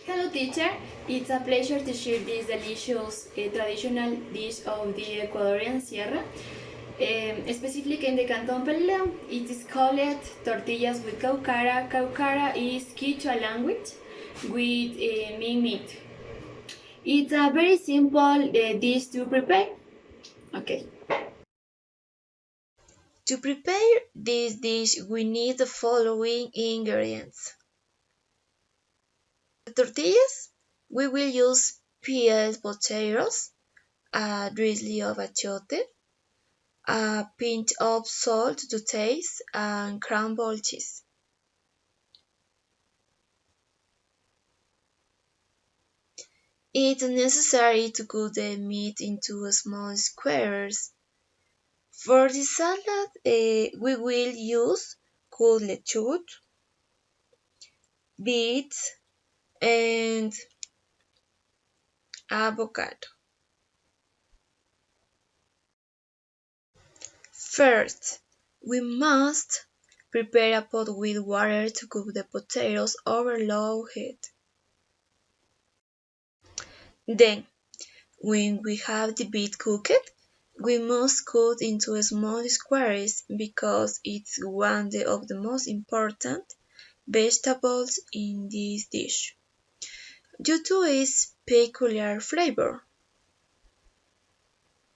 Hello teacher, it's a pleasure to share this delicious traditional dish of the Ecuadorian Sierra, specifically in the Canton Pelela. It is called tortillas with caucara. Caucara is Quechua language with ming meat. It's a very simple dish to prepare. Okay. To prepare this dish, we need the following ingredients. The tortillas, we will use peeled potatoes, a drizzle of achiote, a pinch of salt to taste, and crumbled cheese. It's necessary to cut the meat into small squares. For the salad, we will use cut lettuce, beets, and avocado. First, we must prepare a pot with water to cook the potatoes over low heat. Then, when we have the beet cooked, we must cut into small squares because it's one of the most important vegetables in this dish due to its peculiar flavor.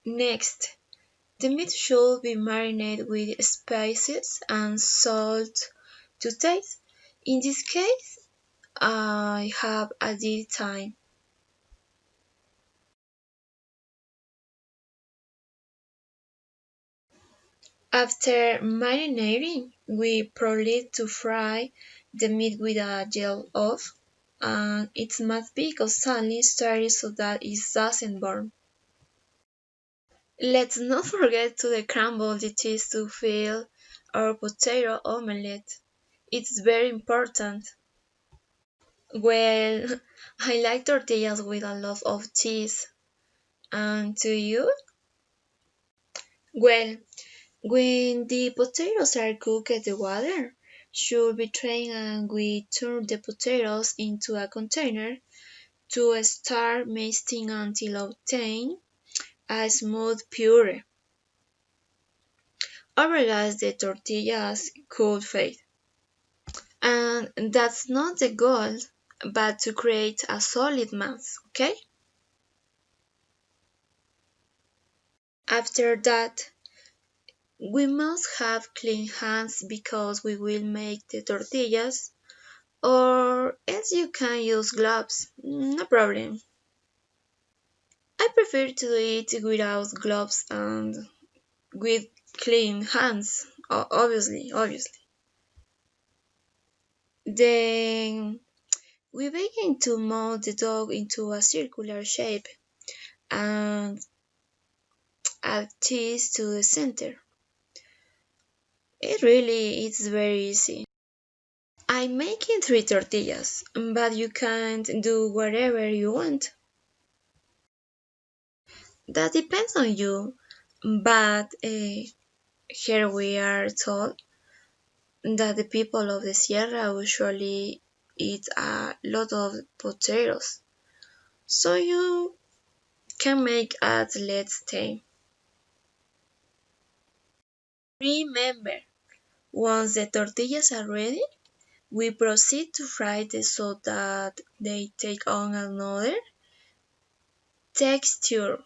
Next, the meat should be marinated with spices and salt to taste. In this case, I have added thyme. After marinating, we proceed to fry the meat with a gel off, and it must be constantly stirred so that it doesn't burn. Let's not forget to crumble the cheese to fill our potato omelette. It's very important. Well, I like tortillas with a lot of cheese. And to you? Well, when the potatoes are cooked, the water should be drained and we turn the potatoes into a container to start mixing until obtain a smooth puree. Otherwise, the tortillas could fade. And that's not the goal, but to create a solid mass, okay? After that, we must have clean hands because we will make the tortillas, or else you can use gloves, no problem. I prefer to do it without gloves and with clean hands, obviously. Then we begin to mold the dough into a circular shape and add cheese to the center. It really is very easy. I'm making 3 tortillas, but you can do whatever you want. That depends on you, but here we are told that the people of the Sierra usually eat a lot of potatoes, so you can make at least 10. Remember, once the tortillas are ready, we proceed to fry them so that they take on another texture.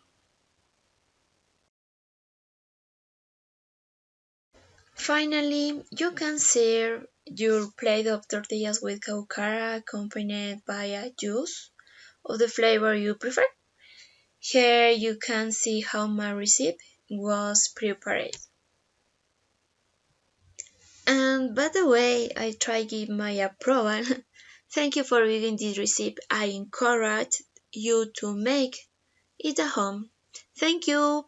Finally, you can serve your plate of tortillas with caucara accompanied by a juice of the flavor you prefer. Here you can see how my recipe was prepared. And by the way, I try give my approval. Thank you for reading this recipe. I encourage you to make it at home. Thank you.